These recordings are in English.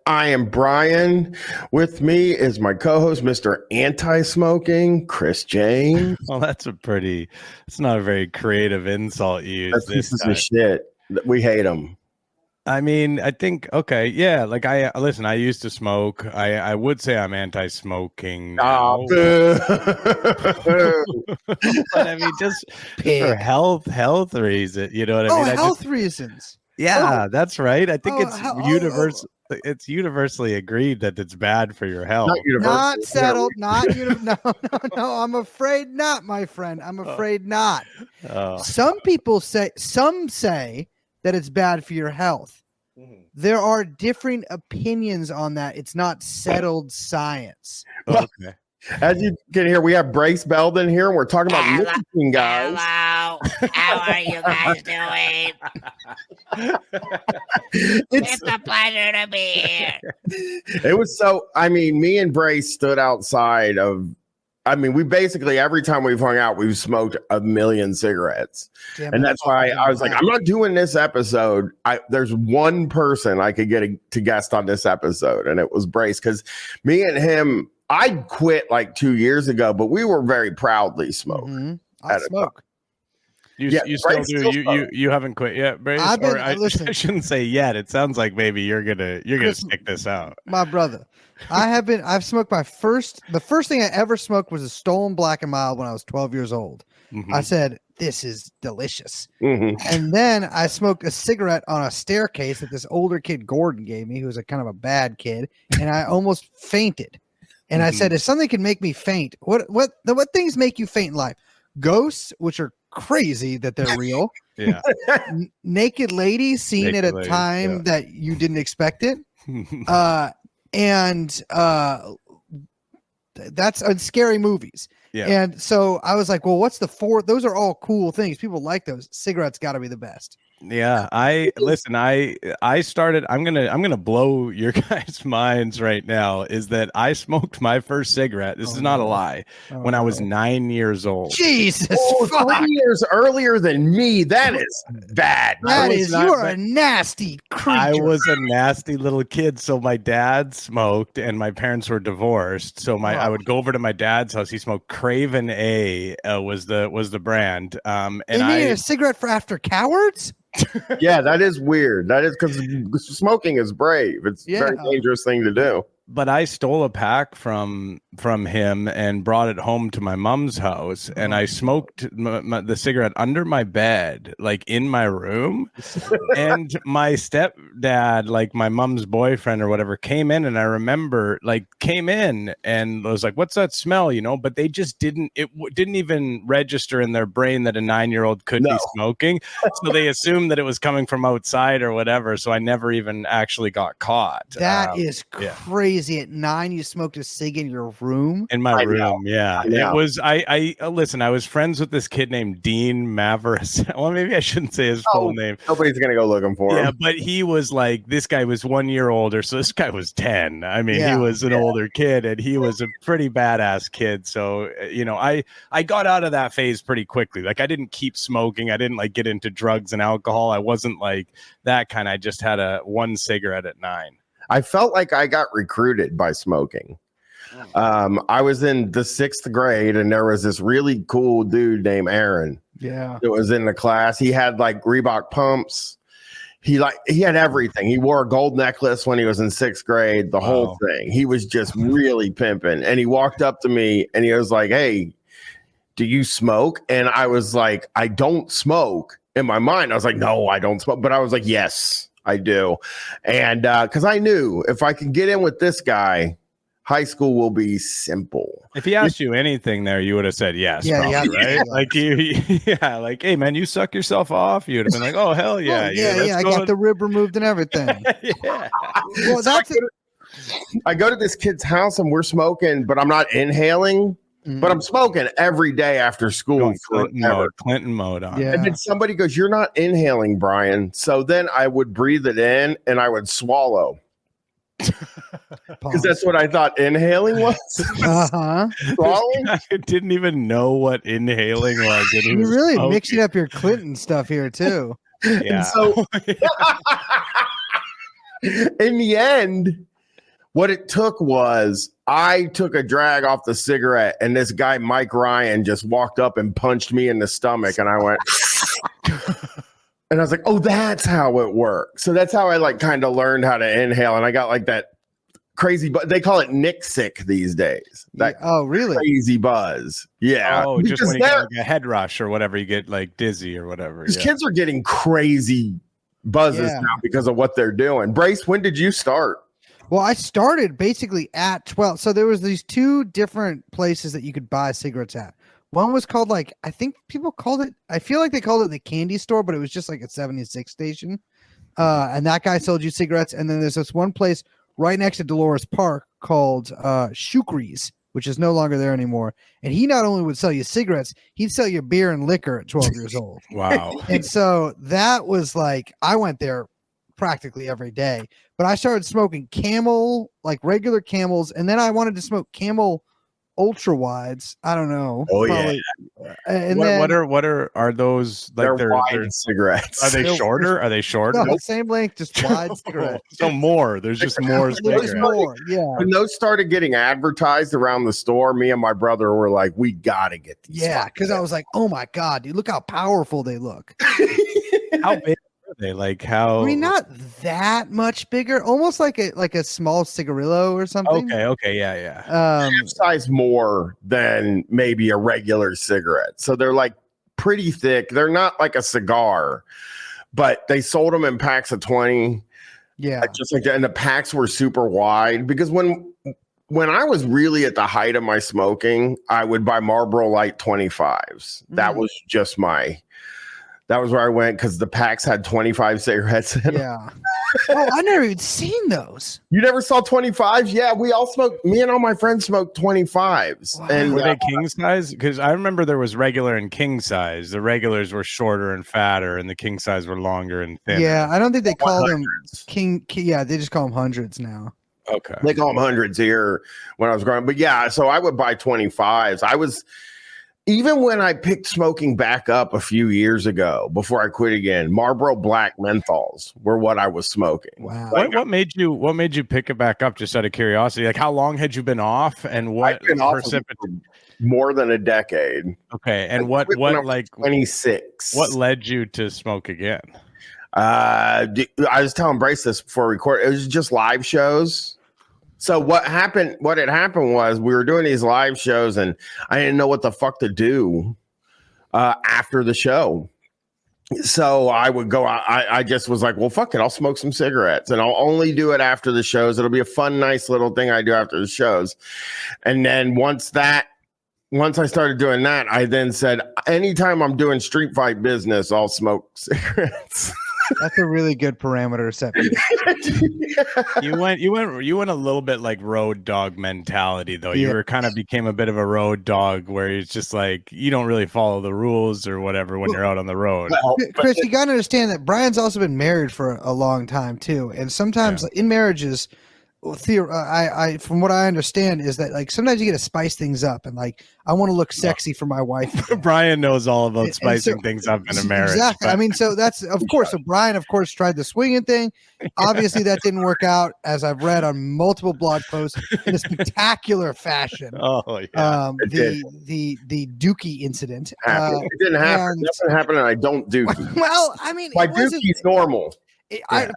I am Bryan. With me is my co-host, Mr. Anti-Smoking, Chris James. Well, it's not a very creative insult you use this Pieces time. of shit. We hate him. I mean, I think, okay, yeah, like listen, I used to smoke. I would say I'm anti-smoking now. Boo. But I mean, just for health reasons, you know what I mean? Health reasons. Yeah, that's right. I think it's universally agreed that it's bad for your health. Not settled. No. I'm afraid not, my friend. I'm afraid not. Some say that it's bad for your health. Mm-hmm. There are different opinions on that. It's not settled science. Okay. As you can hear, we have Brace Belden here, and we're talking about nicotine, guys. Hello. How are you guys doing? It's a pleasure to be here. It was me and Brace stood outside of, we basically, every time we've hung out, we've smoked 1 million cigarettes. And that's why I was like, I'm not doing this episode. There's one person I could get to guest on this episode, and it was Brace, because me and him, I quit like 2 years ago, but we were very proudly smoking. Mm-hmm. I smoke. You still do. You haven't quit yet, Brace? I shouldn't say yet. It sounds like maybe you're gonna stick this out. My brother, I've smoked the first thing I ever smoked was a stolen Black and Mild when I was 12 years old. Mm-hmm. I said, this is delicious. Mm-hmm. And then I smoked a cigarette on a staircase that this older kid Gordon gave me, who was a kind of a bad kid, and I almost fainted. And I said, if something can make me faint, what things make you faint in life? Ghosts, which are crazy that they're real. Yeah. Naked ladies seen at a time that you didn't expect it. And that's on scary movies. Yeah. And so I was like, well, what's the fourth? Those are all cool things. People like those. Cigarettes got to be the best. Yeah, I started. I'm gonna blow your guys' minds right now. Is that I smoked my first cigarette? This is not a lie. When I was 9 years old. Jesus, 3 years earlier than me. That is bad. You are a nasty creature. I was a nasty little kid. So my dad smoked, and my parents were divorced. So I would go over to my dad's house. He smoked Craven A. Was the brand. And a cigarette for after cowards. Yeah, that is weird. That is because smoking is brave. It's a very dangerous thing to do. But I stole a pack from him and brought it home to my mom's house, and I smoked the cigarette under my bed, like in my room. And my stepdad, like my mom's boyfriend or whatever, came in, and I remember came in and was like, "What's that smell?" But they just didn't even register in their brain that a 9-year-old could be smoking. So they assumed that it was coming from outside or whatever. So I never even actually got caught. That is crazy. At 9, you smoked a cig in your room? In my room, yeah. It was. I listen. I was friends with this kid named Dean Maveris. Well, maybe I shouldn't say his full name. Nobody's gonna go looking for him. Yeah, but he was like, this guy was 1 year older, so this guy was 10. I mean, he was an older kid, and he was a pretty badass kid. So I got out of that phase pretty quickly. Like, I didn't keep smoking. I didn't get into drugs and alcohol. I wasn't like that kind. I just had one cigarette at 9. I felt like I got recruited by smoking. I was in the 6th grade, and there was this really cool dude named Aaron. Yeah, that was in the class. He had Reebok pumps. He had everything. He wore a gold necklace when he was in 6th grade. The whole thing. He was just really pimping. And he walked up to me, and he was like, "Hey, do you smoke?" And I was like, "I don't smoke." In my mind, I was like, "No, I don't smoke." But I was like, "Yes, I do." And because I knew if I could get in with this guy, high school will be simple. If he asked you anything there, you would have said yes. Yeah, probably, right? Like hey man, you suck yourself off. You would have been like, oh hell yeah, I got the rib removed and everything. Yeah. Well, I go to this kid's house and we're smoking, but I'm not inhaling. Mm-hmm. But I'm smoking every day after school. Clinton mode on. Yeah. And then somebody goes, "You're not inhaling, Bryan." So then I would breathe it in and I would swallow. Because that's what I thought inhaling was. Swallowing? I didn't even know what inhaling was. And you really mixing up your Clinton stuff here too. Yeah. And so in the end, What it took was I took a drag off the cigarette, and this guy, Mike Ryan, just walked up and punched me in the stomach. And I went, and I was like, oh, that's how it works. So that's how I like kind of learned how to inhale. And I got like that crazy, but they call it Nick sick these days. That really? Crazy buzz. Yeah. Oh, just when you get like a head rush or whatever, you get like dizzy or whatever. These kids are getting crazy buzzes now because of what they're doing. Brace, when did you start? Well, I started basically at 12. So there was these two different places that you could buy cigarettes at. One was called I think people called it, I feel like they called it the candy store, but it was just like a 76 station. And that guy sold you cigarettes. And then there's this one place right next to Dolores Park called Shukri's, which is no longer there anymore. And he not only would sell you cigarettes, he'd sell you beer and liquor at 12 years old. Wow. And so that was like, I went there practically every day, but I started smoking Camel, like regular Camels, and then I wanted to smoke Camel ultra wides. I don't know. Oh probably. yeah. And what are those? Like they're wide cigarettes. Are they shorter? Are they shorter? No, same length, just wide cigarettes. So more. There's just more cigarettes. There's more. Yeah. When those started getting advertised around the store, me and my brother were like, we gotta get these. Yeah, because I was like, oh my god, dude, look how powerful they look. How big are they? Like how? I mean, not that much bigger, almost like a small cigarillo or something. Okay, yeah. Size more than maybe a regular cigarette, so they're like pretty thick. They're not like a cigar, but they sold them in packs of 20. Yeah, just like that, and the packs were super wide because when I was really at the height of my smoking, I would buy Marlboro Light 25s. That was just that was where I went because the packs had 25 cigarettes in them. Yeah. Oh, I never even seen those. You never saw 25s? Yeah, we all smoked. Me and all my friends smoked 25s. Wow. And were they king size? Because I remember there was regular and king size. The regulars were shorter and fatter, and the king size were longer and thinner. Yeah, I don't think they call them king. Yeah, they just call them hundreds now. Okay. They call them hundreds here when I was growing. But yeah, so I would buy 25s. Even when I picked smoking back up a few years ago, before I quit again, Marlboro Black menthols were what I was smoking. Wow. What made you pick it back up? Just out of curiosity, like how long had you been off, and what precipitated? More than a decade. Okay, and what like 26? What led you to smoke again? I was telling Brace this before we record. It was just live shows. So what happened was we were doing these live shows and I didn't know what the fuck to do after the show. So I would go out. I just was like, well, fuck it. I'll smoke some cigarettes and I'll only do it after the shows. It'll be a fun, nice little thing I do after the shows. And then once I started doing that, I then said, anytime I'm doing street fight business, I'll smoke cigarettes. That's a really good parameter set. You went a little bit like road dog mentality though. You were kind of became a bit of a road dog where it's just like you don't really follow the rules or whatever when you're out on the road. Chris, you got to understand that Brian's also been married for a long time too, and sometimes in marriages, from what I understand is that like sometimes you get to spice things up and like I want to look sexy for my wife. Brian knows all about spicing things up in a marriage. Exactly. I mean, so that's of course. So Brian, of course, tried the swinging thing. Obviously, that didn't work out, as I've read on multiple blog posts in a spectacular fashion. Oh yeah. The Dookie incident. It didn't happen. Nothing happened, and I don't Dookie. Well, I mean, my Dookie's normal.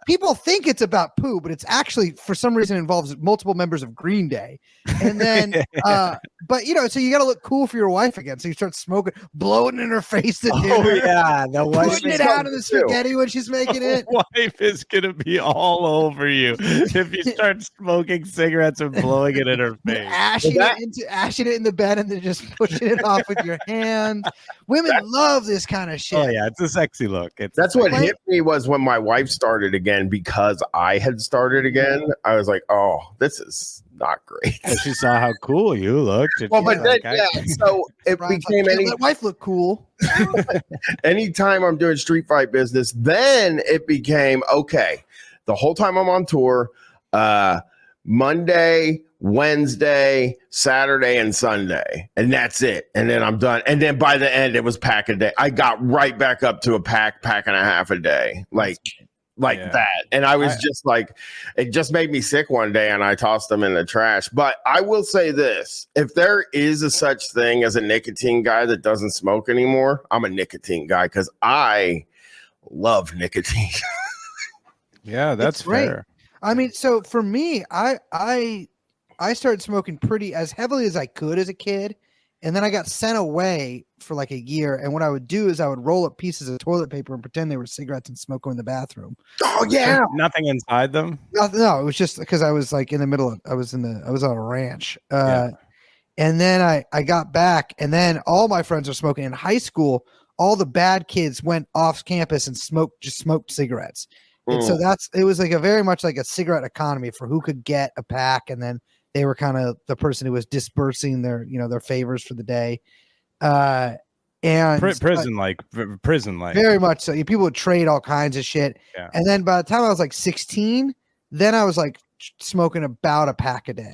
People think it's about poo, but it's actually for some reason involves multiple members of Green Day. And then, but so you got to look cool for your wife again. So you start smoking, blowing in her face at dinner. Oh yeah, the wife pushing it out of the spaghetti when she's making it. The wife is gonna be all over you if you start smoking cigarettes and blowing it in her face. Ashing it in the bed and then just pushing it off with your hand. Women love this kind of shit. Oh yeah, it's a sexy look. That's what hit me was when my wife started again because I had started again. I was like, oh, this is not great. And she saw how cool you looked. Well, but then, so it became let wife look cool. Anytime I'm doing street fight business, then it became okay. The whole time I'm on tour, Monday, Wednesday, Saturday, and Sunday, and that's it. And then I'm done. And then by the end, it was pack a day. I got right back up to a pack and a half a day. Like like that. And I was just like, it just made me sick one day and I tossed them in the trash. But I will say this, if there is a such thing as a nicotine guy that doesn't smoke anymore, I'm a nicotine guy because I love nicotine. Yeah, that's fair. I mean, so for me, I started smoking pretty as heavily as I could as a kid. And then I got sent away for like a year. And what I would do is I would roll up pieces of toilet paper and pretend they were cigarettes and smoke them in the bathroom. Oh yeah. Nothing inside them. No, it was just because I was like in the middle of, I was on a ranch. And then I got back and then all my friends were smoking in high school. All the bad kids went off campus and smoked cigarettes. And so it was like a very much like a cigarette economy for who could get a pack. And then they were kind of the person who was dispersing their favors for the day. And prison like very much so. People would trade all kinds of shit. Yeah. And then by the time I was like 16, then I was like smoking about a pack a day.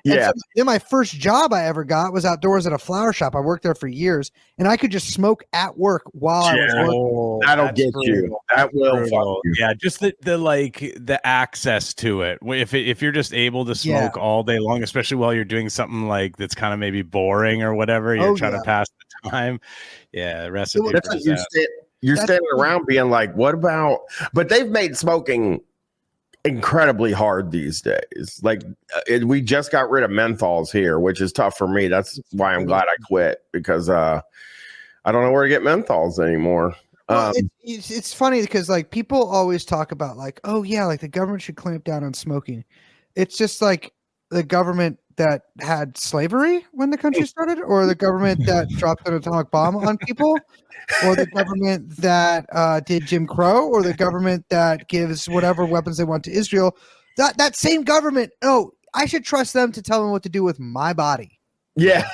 Yeah. So then my first job I ever got was outdoors at a flower shop. I worked there for years, and I could just smoke at work while I was working. That'll get you. That will fuck you. Yeah, just the access to it. If you're just able to smoke all day long, especially while you're doing something like that's kind of maybe boring or whatever, you're trying to pass the time. Yeah, recipe. You're standing around being like, "What about?" But they've made smoking incredibly hard these days. Like we just got rid of menthols here, which is tough for me. That's why I'm glad I quit, because I don't know where to get menthols anymore. Well, it's funny because like people always talk about like, oh yeah, like the government should clamp down on smoking. It's just like the government that had slavery when the country started, or the government that dropped an atomic bomb on people, or the government that did Jim Crow, or the government that gives whatever weapons they want to Israel. That same government, I should trust them to tell me what to do with my body. Yeah.